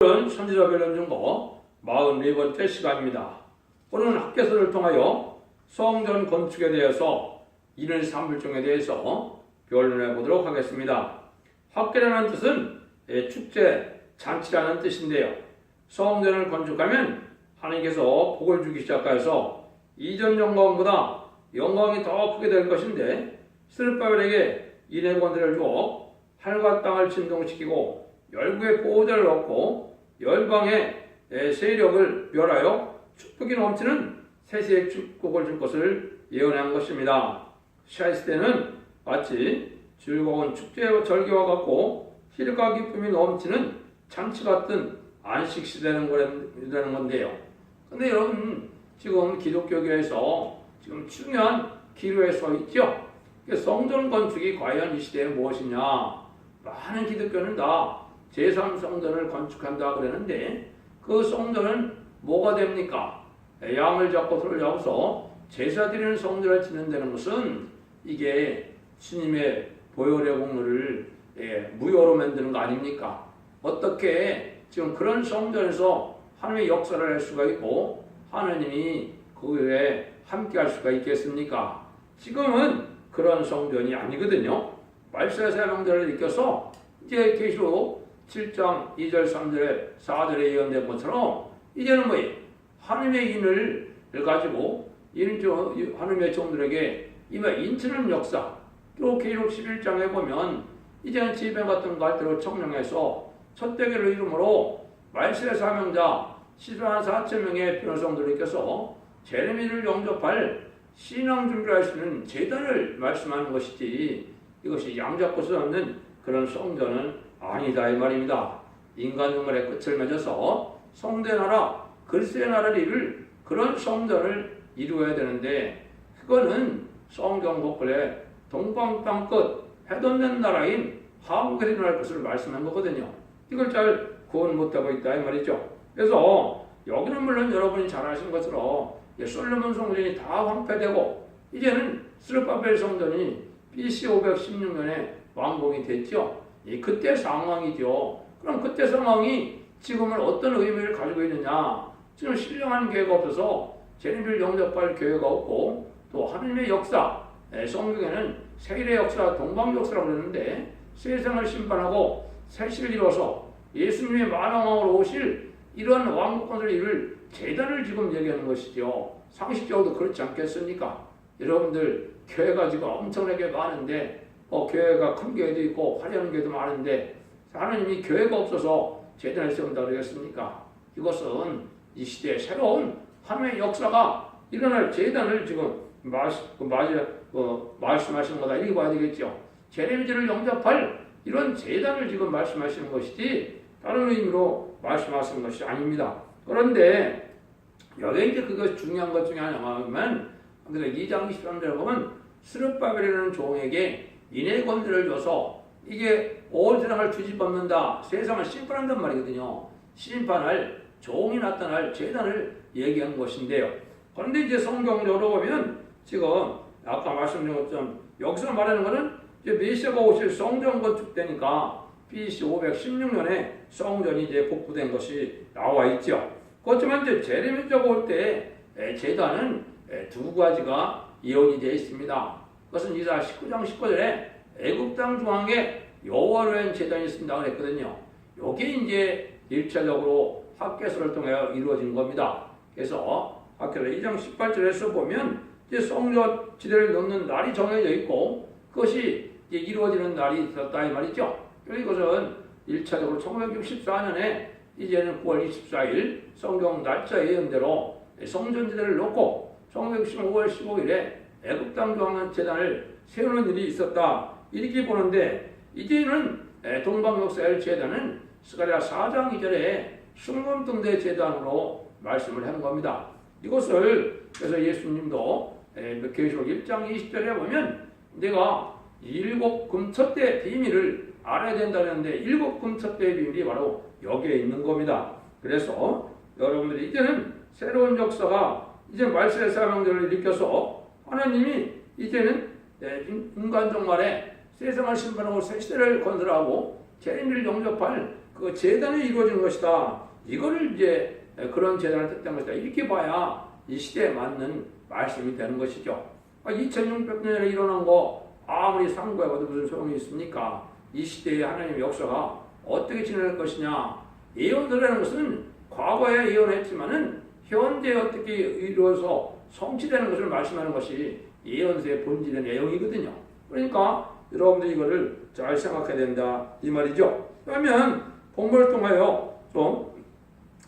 오늘은 선지자별 연중거 44번째 시간입니다. 오늘은 학개서를 통하여 성전 건축에 대해서 이른 삼불종에 대해서 변론해 보도록 하겠습니다. 학개라는 뜻은 축제, 잔치라는 뜻인데요. 성전을 건축하면 하나님께서 복을 주기 시작하여서 이전 영광보다 영광이 더 크게 될 것인데, 스룹바벨에게 인의 권세를 주어 하늘과 땅을 진동시키고 열국의 보호자를 얻고 열방의 세력을 멸하여 축복이 넘치는 세세의 축복을 줄 것을 예언한 것입니다. 시아스 때는 마치 즐거운 축제와 절기와 같고 희락과 기쁨이 넘치는 잔치 같은 안식 시대는 건데요. 근데 여러분, 지금 기독교계에서 지금 중요한 기로에 서 있죠. 성전 건축이 과연 이 시대에 무엇이냐? 많은 기독교는 다 제3성전을 건축한다 그러는데, 그 성전은 뭐가 됩니까? 양을 잡고 소를 잡아서 제사 드리는 성전을 짓는다는 것은 이게 주님의 보혈의 공로를 무효로 만드는 거 아닙니까? 어떻게 지금 그런 성전에서 하나님의 역사를 할 수가 있고 하나님이 그에 함께 할 수가 있겠습니까? 지금은 그런 성전이 아니거든요. 말세의 사명들을 익혀서 이제 계시록 7장 2절 3절에 4절에 예언된 것처럼 이제는 뭐예요? 하나님의 인을 가지고 하나님의 종들에게 이마 인치는 역사, 또 계시록 11장에 보면 이제는 지변 같은 갈대로 청령해서 첫 대교를 이름으로 말세의 사명자 144,000명의 변호성들을 익혀서 제레미를 영접할 신앙 준비를 할 수 있는 제단을 말씀하는 것이지, 이것이 양잡고 쓰는 그런 성전은 아니다 이 말입니다. 인간 눈물의 끝을 맺어서 성대 나라, 그리스도의 나라를 이룰 그런 성전을 이루어야 되는데, 그거는 성경 복글에 동방 땅끝 해돋는 나라인 한국에서 일어날 것을 말씀한 거거든요. 이걸 잘 구원 못하고 있다 이 말이죠. 그래서 여기는 물론 여러분이 잘 아시는 것처럼 솔로몬 성전이 다 황폐되고 이제는 스룹바벨 성전이 BC 516년에 완공이 됐죠. 그때 상황이죠. 그럼 그때 상황이 지금은 어떤 의미를 가지고 있느냐? 지금 신령한 교회가 없어서 제림을 영접할 교회가 없고, 또 하나님의 역사, 성경에는 세일의 역사, 동방 역사라고 그러는데, 세상을 심판하고 세시를 이뤄서 예수님의 만왕왕으로 오실 이런 왕국권을 이룰 제단을 지금 얘기하는 것이죠. 상식적으로도 그렇지 않겠습니까? 여러분들 교회가 지금 엄청나게 많은데, 교회가 큰 교회도 있고 화려한 교회도 많은데 하나님이 교회가 없어서 제단을 세운다 그러겠습니까? 이것은 이 시대에 새로운 하나님의 역사가 일어날 제단을 지금 말씀하시는 거다 이렇게 봐야 되겠죠. 제레미지를 영접할 이런 제단을 지금 말씀하시는 것이지 다른 의미로 말씀하시는 것이 아닙니다. 그런데 여기 이제 그것 중요한 것 중에 하나만 2장 23절에 보면 스룹바벨이라는 종에게 인의 권세를 줘서 이게 온 세상을 뒤집어엎는다, 세상을 심판한단 말이거든요. 심판할 종이 나타날 제단을 얘기한 것인데요. 그런데 이제 성경적으로 보면 지금 아까 말씀드린 것처럼 여기서 말하는 것은 이제 메시아가 오실 성전 건축되니까 BC 516년에 성전이 이제 복구된 것이 나와 있죠. 그렇지만 이제 제레미야가 올 때 제단은 두 가지가 예언이 되어 있습니다. 그것은 이사 19장 19절에 애굽 땅 중앙에 여호와를 위한 제단이 있습니다 그랬거든요. 이게 이제 1차적으로 학개서를 통해 이루어진 겁니다. 그래서 학개서 2장 18절에서 보면 이제 성전 지대를 놓는 날이 정해져 있고 그것이 이제 이루어지는 날이 있었다 이 말이죠. 이것은 1차적으로 1964년에 이제는 9월 24일 성경 날짜 예언대로 성전지대를 놓고 1965월 15일에 애굽 땅 중앙 제단을 세우는 일이 있었다 이렇게 보는데, 이제는 동방 역사의 제단은 스가랴 4장 2절에 순금등대 제단으로 말씀을 한 겁니다. 이것을 그래서 예수님도 계시록 1장 20절에 보면 내가 7 금첫대 비밀을 알아야 된다는데 7 금첫대의 비밀이 바로 여기에 있는 겁니다. 그래서 여러분들이 이제는 새로운 역사가 이제 말세의 사명들을 일으켜서 하나님이 이제는 인간 종말에 세상을 심판하고 새 시대를 건설하고 재림을 영접할 그 재단이 이루어진 것이다. 이거를 이제 그런 재단을 뜻한 것이다. 이렇게 봐야 이 시대에 맞는 말씀이 되는 것이죠. 2600년에 일어난 거 아무리 상고해봐도 무슨 소용이 있습니까? 이 시대의 하나님의 역사가 어떻게 진행할 것이냐. 예언들이라는 것은 과거에 예언했지만은 현재에 어떻게 이루어서 성취되는 것을 말씀하는 것이 예언서의 본질의 내용이거든요. 그러니까 여러분들이 이거를 잘 생각해야 된다 이 말이죠. 그러면 본문을 통하여 좀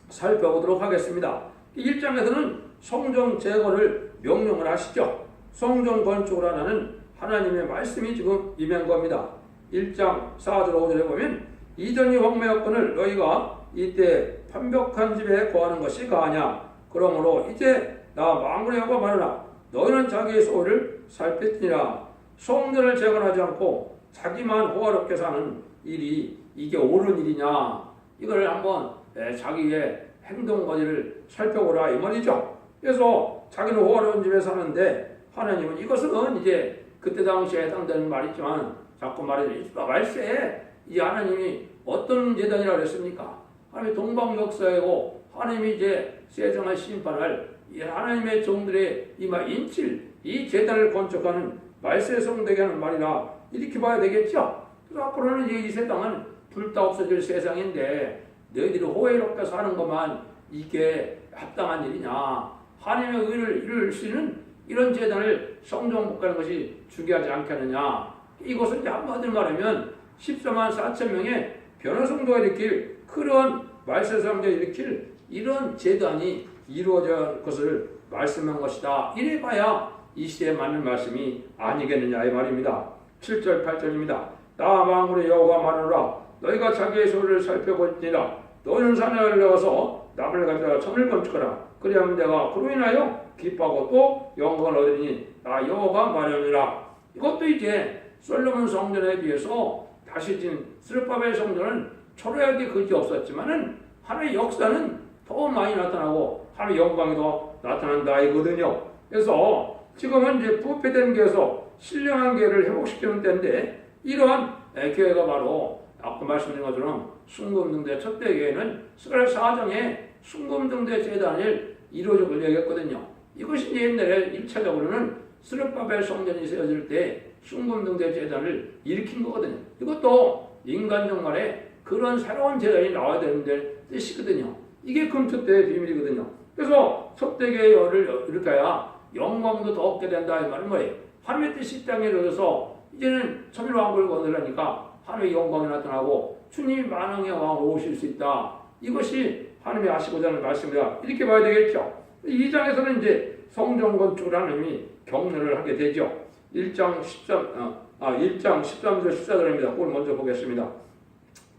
살펴보도록 하겠습니다. 1장에서는 성전 제거를 명령을 하시죠. 성전 건축을 하라는 하나님의 말씀이 지금 임한 겁니다. 1장 4절 5절에 보면 이전이 황폐였거늘 너희가 이때 편벽한 집에 거하는 것이 가하냐. 그러므로 이제 나 만군의 여호와 말하라. 너희는 자기의 소를 살폈느니라. 성전을 재건하지 않고 자기만 호화롭게 사는 일이 이게 옳은 일이냐. 이걸 한번 자기의 행동거리를 살펴보라 이 말이죠. 그래서 자기는 호화로운 집에 사는데 하나님은 이것은 이제 그때 당시에 해당되는 말이지만 자꾸 말해주니까 말세에 이 하나님이 어떤 재단이라고 그랬습니까? 하나님의 동방 역사이고 하나님이 이제 세상을 심판할 이 하나님의 종들의 인칠 이 재단을 건축하는 말세 성되게 하는 말이라 이렇게 봐야 되겠죠. 그래서 앞으로는 이제 이 세상은 불타 없어질 세상인데 너희들이 호의롭게 사는 것만 이게 합당한 일이냐. 하나님의 의를 이룰 수 있는 이런 재단을 성전 복하는 것이 중요하지 않겠느냐. 이것은 이제 한마디로 말하면 14만 4천 명의 변화성도가 일으킬 그런 말세상도가 일으킬 이런 재단이 이루어질 것을 말씀한 것이다. 이래 봐야 이 시대에 맞는 말씀이 아니겠느냐 이 말입니다. 7절 8절입니다. 나 만군의 여호와 말하노라. 너희가 자기의 소리를 살펴볼지니라. 너희는 산에 올라가서 나무를 가져다 성을 건축하라. 그리하면 내가 그로 인하여 기뻐하고 또 영광을 얻으리니 나 여호와가 말하노라. 이것도 이제 솔로몬 성전에 비해서 다시 진 스룹바벨 성전은 초라하게 그지 없었지만은 하나님의 역사는 더 많이 나타나고 하나님의 영광이 더 나타난다 이거든요. 그래서 지금은 이제 부패된 교회에서 신령한 교회를 회복시키는 때인데 이러한 교회가 바로 아까 말씀드린 것처럼 순금등대 첫대 교회는 스가랴 4장에 순금등대 재단을 이루어지고 얘기했거든요. 이것이 옛날에 1차적으로는 스룹바벨 성전이 세워질 때 순금등대 재단을 일으킨 거거든요. 이것도 인간적 말에 그런 새로운 재단이 나와야 되는데 뜻이거든요. 이게 금초 때의 비밀이거든요. 그래서 첫대교회를 이렇게 해야 영광도 더 얻게 된다 이 말은 뭐예요? 하나님의 뜻이 땅에 이루어져서 이제는 천일왕국을 거느라니까 하나님의 영광이 나타나고 주님이 만왕의 왕으로 오실 수 있다. 이것이 하나님이 하시고자 하는 말씀이다. 이렇게 봐야 되겠죠. 2장에서는 이제 성전 건축을 하나님이 격려를 하게 되죠. 1장 13절 14절입니다. 그걸 먼저 보겠습니다.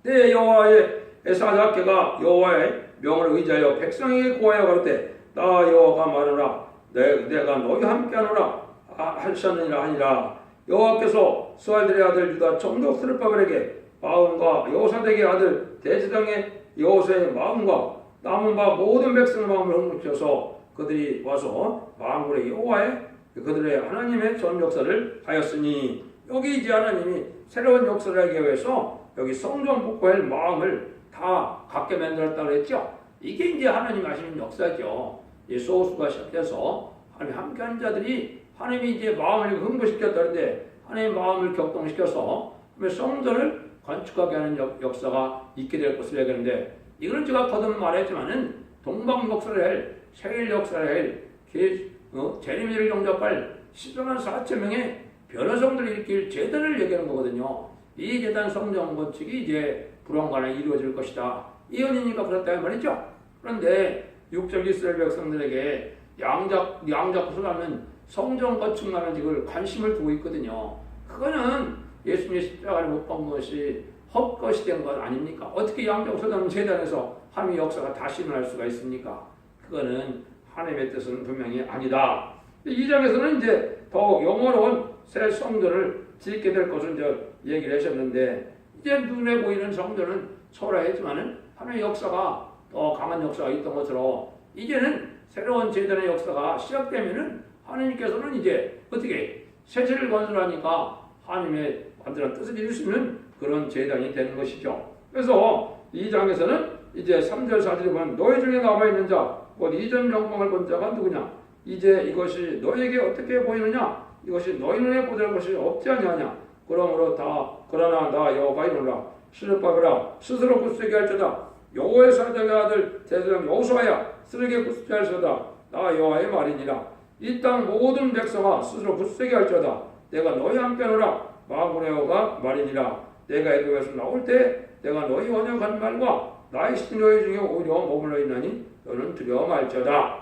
내 여호와의 사자께가 여호와의 명을 의지하여 백성에게 고하여 가로되 나 여호와가 말하노라. 내가 너희 함께하노라 하셨느니라 하니라. 여호와께서 스알들의 아들 유다 총독 스룹바벨에게 마음과 여호사덱의 아들 대제당의 여호사의 마음과 남은 바 모든 백성의 마음을 흥분시켜서 그들이 와서 만군의 여호와의 그들의 하나님의 전 역사를 하였으니 여기 이제 하나님이 새로운 역사를 하기 위해서 여기 성전 복구할 마음을 다 갖게 만들었다고 했죠. 이게 이제 하나님 하시는 역사죠. 이 소수가 시작해서 하나님 함께하는 자들이 하나님이 이제 마음을 흥분시켰다는데 하나님의 마음을 격동시켜서 성전을 건축하게 하는 역사가 있게 될 것을 얘기하는데 이거는 제가 거듭 말했지만은 동방 역사를 할 세일 역사를 할 제리미를 영접할 14만 4천 명의 변화성들을 일으킬 재단을 얘기하는 거거든요. 이 재단 성전 건축이 이제 불원간에 이루어질 것이다. 예언이니까 그렇다 말이죠. 그런데 육적 이스라엘 백성들에게 양자구슬하는 성전 건축만을 지금 관심을 두고 있거든요. 그거는 예수님의 십자가를 못 본 것이 헛것이 된 것 아닙니까? 어떻게 양자구슬하는 재단에서 하나님의 역사가 다시 일어날 수가 있습니까? 그거는 하나님의 뜻은 분명히 아니다. 이 장에서는 이제 더 영원로운 새 성전을 짓게 될 것을 이제 얘기를 하셨는데 이제 눈에 보이는 성전은 초라했지만은 하나님의 역사가 더 강한 역사가 있던 것으로 이제는 새로운 제단의 역사가 시작되면은 하나님께서는 이제 어떻게 세세를 건설하니까 하나님의 완전한 뜻을 이룰 수 있는 그런 제단이 되는 것이죠. 그래서 이 장에서는 이제 3절 4절에 보면 너희 중에 남아있는 자 곧 이전 영광을 본 자가 누구냐. 이제 이것이 너에게 어떻게 보이느냐. 이것이 너희 눈에 보될 것이 없지 아니하냐. 그러나 나 여호와가 이르노라. 스룹바벨아 스스로 굳세게 할지어다. 여호와의 사장의 아들 대제사장 여호수아야 스르게 굳세게 할지어다. 나 여호와의 말이니라. 이 땅 모든 백성아 스스로 굳세게 할지어다. 내가 너희 함께 하노라. 만군의 여호와가 말이니라. 내가 애굽에서 나올 때 내가 너희 언약한 말과 나의 신 너희 중에 오히려 머물러 있나니 너는 두려워 말지어다.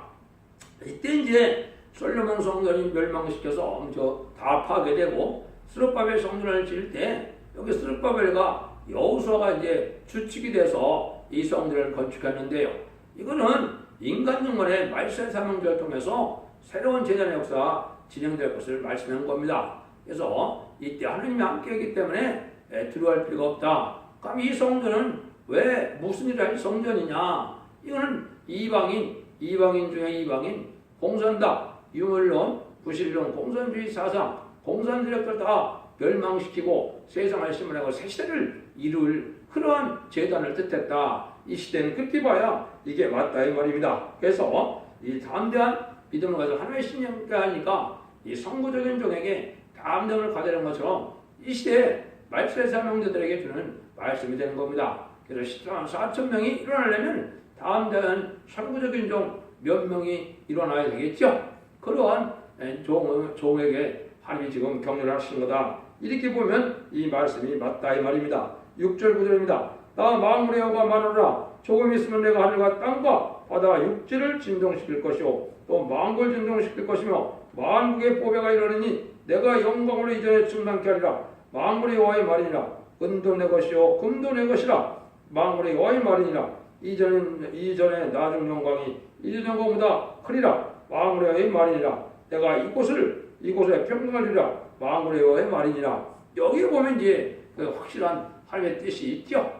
이때 이제 솔로몬 성전이 멸망시켜서 다 파괴되고 스룹바벨 성전을 지을 때 여기 스룹바벨과 여호수아가 이제 주축이 돼서 이 성전을 건축했는데요. 이거는 인간 영혼의 말세 사명제를 통해서 새로운 제단의 역사가 진행될 것을 말씀한 겁니다. 그래서 이때 하느님이 함께하기 때문에 두려워할 필요가 없다. 그럼 이 성전은 왜 무슨 일을 할 성전이냐? 이거는 이방인 중에 이방인, 공산당, 유물론, 부실론, 공산주의 사상, 공산주의력들 다 멸망시키고 세상을 심으려고 새 시대를 이룰 그러한 재단을 뜻했다. 이 시대는 급히 봐야 이게 맞다 이 말입니다. 그래서 이 담대한 믿음을 가지고 하나님의 신념을 하니까 이 선구적인 종에게 담대함을 가지는 것처럼 이 시대에 말세 사명자들에게 주는 말씀이 되는 겁니다. 그래서 4,000명이 일어나려면 담대한 선구적인 종 몇 명이 일어나야 되겠죠. 그러한 종에게 하나님이 지금 격려를 하신 거다. 이렇게 보면 이 말씀이 맞다 이 말입니다. 6절 9절입니다. 나 만군의 여호와가 말하노라. 조금 있으면 내가 하늘과 땅과 바다 육지를 진동시킬 것이요 또 만국을 진동시킬 것이며 만국의 보배가 이르느니 내가 영광으로 이전에 충만케 하리라. 만군의 여호와의 말이니라. 은도 내 것이요 금도 내 것이라. 만군의 여호와의 말이니라. 이전에 나중 영광이 이전 영광보다 크리라. 만군의 여호와의 말이니라. 내가 이곳에 평강을 주리라. 만군의 여호와의 말이니라. 여기 보면 이제 확실한 하나님의 뜻이 있죠.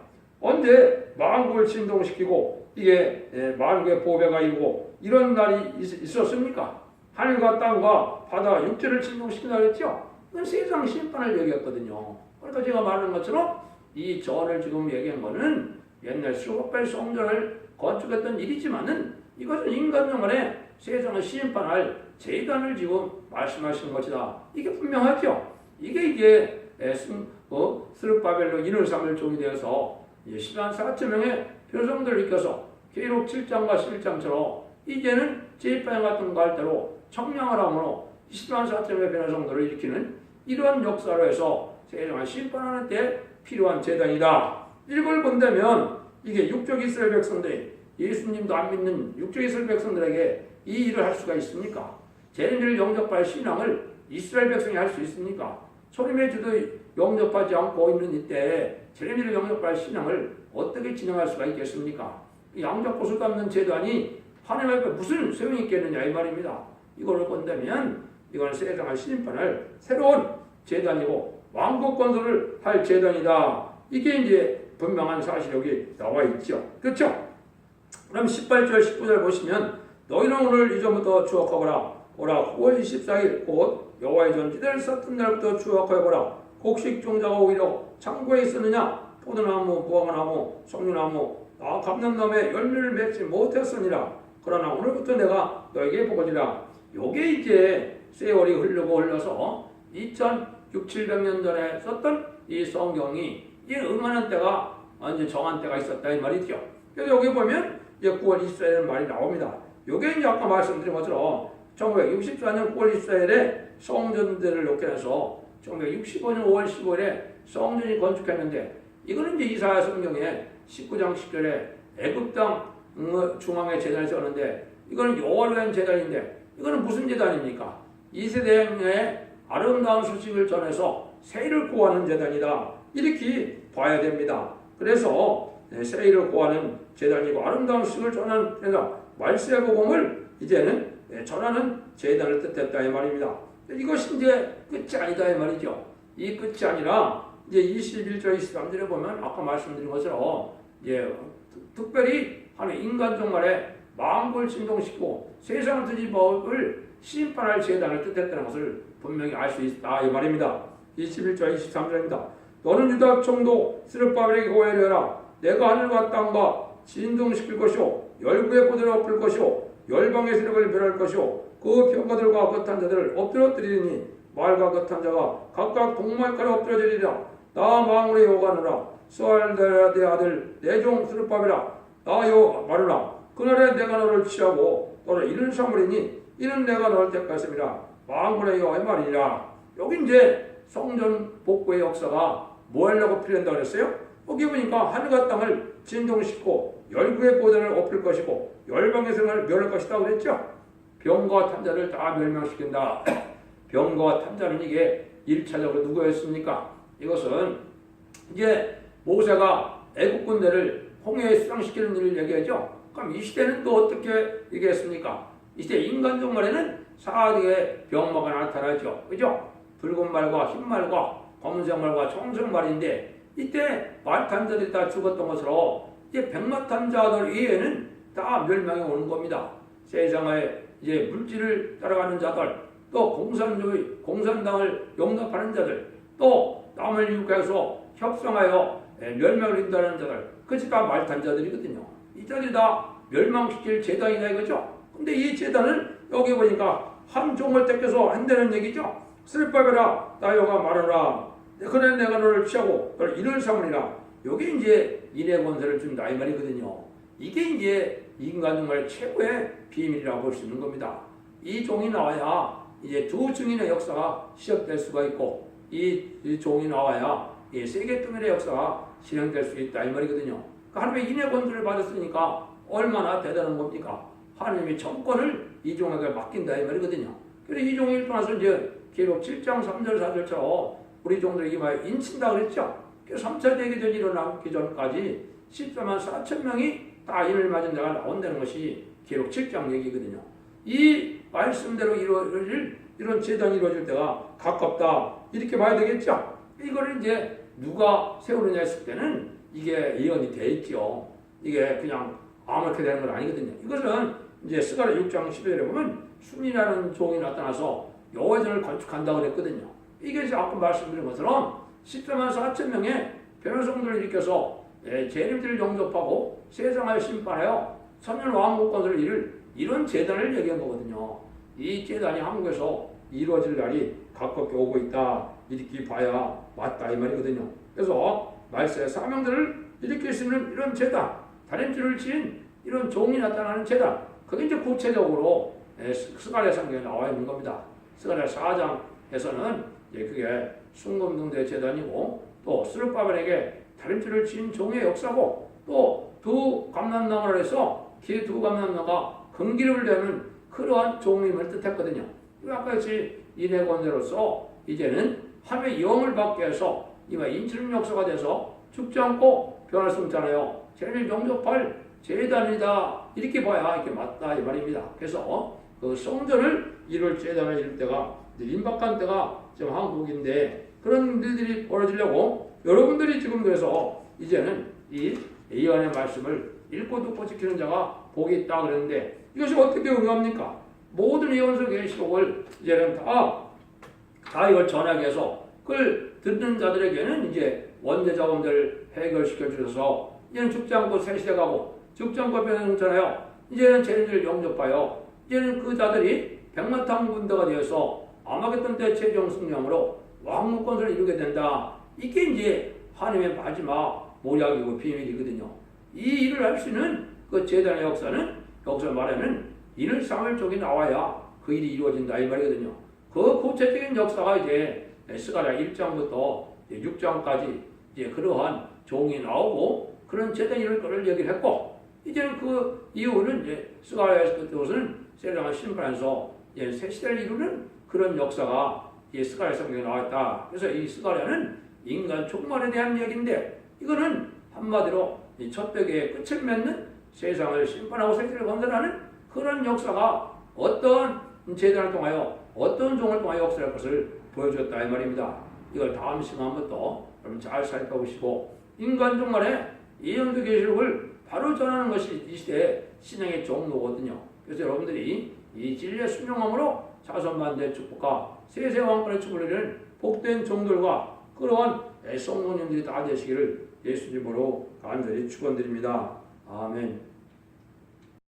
언제 만국을 진동시키고 이게 만국의 보배가 이루고 이런 날이 있었습니까? 하늘과 땅과 바다 육지를 진동시킨다 그랬죠. 이건 세상 심판을 얘기했거든요. 그러니까 제가 말하는 것처럼 이 전을 지금 얘기한 거는 옛날 스룹바벨 성전을 건축했던 일이지만은 이것은 인간 영혼의 세상을 심판할 재단을 지금 말씀하시는 것이다. 이게 분명하죠. 이게 이제 스룹바벨로 인을 삼을 종이 되어서 104,000명의 표성들을 일으켜서 계록 7장과 11장처럼 이제는 제8장 같은 거 할 대로 청량을 함으로 104,000명의 변화성들을 일으키는 이러한 역사로 해서 세상을 심판하는 때 필요한 재단이다. 이걸 본다면 이게 육적 이스라엘 백성들이 예수님도 안 믿는 육적 이스라엘 백성들에게 이 일을 할 수가 있습니까? 제레미야를 영접할 신앙을 이스라엘 백성이 할 수 있습니까? 소림의 주도 영접하지 않고 있는 이때 제레미야를 영접할 신앙을 어떻게 진행할 수가 있겠습니까? 양잡고수 닮는 제단이 하나님 앞에 무슨 소용이 있겠느냐 이 말입니다. 이걸 본다면 이건 세상을 심판할 새로운 제단이고 왕국 건설을 할 제단이다. 이게 이제 분명한 사실이 여기 나와 있죠. 그렇죠? 그럼 18절 19절 보시면 너희는 오늘 이전부터 추억하거라. 오라 9월 24일 곧 여호와의 전지대를 쌓던 날부터 추억하여보라. 곡식 종자가 오히려 창고에 있었느냐. 포도나무, 무화과나무, 석류나무, 감람나무에 열매를 맺지 못했으니라. 그러나 오늘부터 내가 너에게 보거니라. 요게 이제 세월이 흘러서 2600~700년 전에 썼던 이 성경이 이 응하는 때가 이제 정한 때가 있었다 이 말이죠. 그래서 여기 보면 이제 9월 24일 말이 나옵니다. 요게 이제 아까 말씀드린 것처럼 1964년 9월 24일에 성전들을 놓게 해서 1965년 5월 15일에 성전이 건축했는데 이거는 이제 이사야 성경에 19장 10절에 애굽 땅 중앙에 제단을 세웠는데 이거는 여호와를 위한 제단인데 이거는 무슨 제단입니까? 이 세대의 아름다운 소식을 전해서 세일을 구하는 제단이다. 이렇게 봐야 됩니다. 그래서 세일을 구하는 제단이고 아름다운 소식을 전하는 제단, 말세 복음을 이제는 전하는 제단을 뜻했다 이 말입니다. 이것이 이제 끝이 아니다 이 말이죠. 이 끝이 아니라 이제 21절 23절에 보면 아까 말씀드린 것처럼 특별히 하나님 인간 종말에 마음을 진동시키고 세상을 뒤집어을 심판할 제단을 뜻했다는 것을 분명히 알 수 있다 이 말입니다. 21절 23절입니다. 너는 유다 총독 스룹바벨에게 고해를 해라. 내가 하늘과 땅과 진동시킬 것이요 열구의 보들을 엎을 것이요 열방의 세력을 멸할 것이요 그 병거들과 거탄 자들을 엎드러뜨리니 말과 거탄 자가 각각 동말까지 엎드러지리라. 나 망울의 여호와노라. 스알델의 내 아들 내 종 스룹밥이라. 나 여호와 말하라. 그날에 내가 너를 취하고 너를 이른 삼으리니 이는 내가 너를 택하였음이라. 망울의 여호와의 말이라. 여기 이제 성전 복구의 역사가 뭐 하려고 필요한다고 그랬어요? 여기 보니까 하늘과 땅을 진동시키고 열구의 보전을 엎을 것이고 열방의 성을 멸할 것이다 그랬죠? 병과 탄자를 다 멸망시킨다. 병과 탄자는 이게 1차적으로 누구였습니까? 이것은 이제 모세가 애국 군대를 홍해에 수상시키는 일을 얘기하죠. 그럼 이 시대는 또 어떻게 얘기했습니까? 이 시대 인간종 말에는 4개의 병마가 나타나죠. 그죠? 붉은 말과 흰 말과 검은색 말과 청색 말인데 이때 말탄자들이 다 죽었던 것으로 이제 백마탄자들 이외에는 다 멸망이 오는 겁니다. 세상에 이제 물질을 따라가는 자들, 또 공산당을 용납하는 자들, 또 남을 유혹해서 협상하여 멸망을 인도하는 자들, 그것이 다 말탄자들이거든요. 이 자들이 다 멸망시킬 재단이다 이거죠. 근데 이 재단은 여기 보니까 한 종을 떼껴서 한다는 얘기죠. 스룹밥이라 나 여호와 말하라. 그래 내가 너를 취하고 너를 이를 삼으리라. 여기 이제 인의 권세를 준다 이 말이거든요. 이게 이제 인간 정말 최고의 비밀이라고 볼 수 있는 겁니다. 이 종이 나와야 이제 두 증인의 역사가 시작될 수가 있고 이 종이 나와야 세계 통일의 역사가 실행될 수 있다 이 말이거든요. 그러니까 하나님의 인의 권세를 받았으니까 얼마나 대단한 겁니까? 하나님의 정권을 이 종에게 맡긴다 이 말이거든요. 그래서 이 종이 일어나서 이제 기록 7장 3절 4절처럼 우리 종들에게 막 인친다 그랬죠. 그래서 3차 대계전이 일어나기 전까지 14만 4천 명이 다 인을 맞은 자가 나온다는 것이 기록 7장 얘기거든요. 이 말씀대로 이루어질 이런 재단이 이루어질 때가 가깝다 이렇게 봐야 되겠죠. 이걸 이제 누가 세우느냐 했을 때는 이게 예언이 돼 있죠. 이게 그냥 아무렇게 되는 건 아니거든요. 이것은 이제 스가랴 6장 11절에 보면 순이라는 종이 나타나서 여호와의 전을 건축한다고 그랬거든요. 이게 이제 아까 말씀드린 것처럼 14만 4천 명의 변호성들을 일으켜서 재림들을 영접하고 세상을 심판하여 천년 왕국 건설을 이룰 이런 재단을 얘기한 거거든요. 이 재단이 한국에서 이루어질 날이 가깝게 오고 있다 이렇게 봐야 맞다 이 말이거든요. 그래서 말세의 사명들을 일으킬 수 있는 이런 재단, 다림줄을 지은 이런 종이 나타나는 재단, 그게 이제 구체적으로 스가랴 성경에 나와 있는 겁니다. 스가랴 4장에서는 그게 순금등대 재단이고 또 스룹바벨에게 다림줄을 지은 종의 역사고 또 두 감람나무를 해서 두 감람나무가 금기름을 내는 그러한 종임을 뜻했거든요. 아까 같이 인의 권세로서 이제는 하나님의 영을 받게 해서 이와 인치는 역사가 돼서 죽지 않고 변할 수 없잖아요. 죄를 용접할 재단이다 이렇게 봐야 이렇게 맞다 이 말입니다. 그래서 그 성전을 이룰 재단을 이룰 때가 임박한 때가 지금 한국인데 그런 일들이 벌어지려고 여러분들이 지금 그래서 이제는 이 예언의 말씀을 읽고 듣고 지키는 자가 복이 있다 그러는데 이것이 어떻게 응합니까? 모든 예언서 계시록을 이제는 다 이걸 전하게 해서 그걸 듣는 자들에게는 이제 원죄 자금들 해결시켜 주셔서 이제는 죽지 않고 새 시대 가고 죽지 않고 변화하여 이제는 죄인들을 영접하여 이제는 그 자들이 백마탄 군대가 되어서 아마겟돈 때 최종 승리함으로 왕국 건설을 이루게 된다. 이게 이제 하나님의 마지막 모략이고 비밀이거든요. 이 일을 할 수 있는 그 재단의 역사는 여기서 말하는 인을 삼을 쪽이 나와야 그 일이 이루어진다 이 말이거든요. 그 구체적인 역사가 이제 스가랴 1장부터 6장까지 이제 그러한 종이 나오고 그런 재단이 이룰 거를 얘기를 했고 이제는 그 이후는 이제 스가랴에서 그때부터는 세상을 심판해서 이제 새 시대를 이루는 그런 역사가 이 스가랴 성경에 나왔다. 그래서 이 스가랴는 인간 종말에 대한 얘기인데 이거는 한마디로 이 첫100개의 끝을 맺는 세상을 심판하고 세계를 건설하는 그런 역사가 어떤 재단을 통하여 어떤 종을 통하여 역사할 것을 보여줬다 이 말입니다. 이걸 다음 시간부터 여러분 잘 살펴보시고 인간 종말에 예언도 계시록을 바로 전하는 것이 이 시대의 신앙의 종로거든요. 그래서 여러분들이 이 진리의 순종함으로 자손만대의 축복과 세세 왕권의 축복을 이루는 복된 종들과 그러한 성도님들이 다 되시기를 예수님으로 간절히 축원드립니다. 아멘.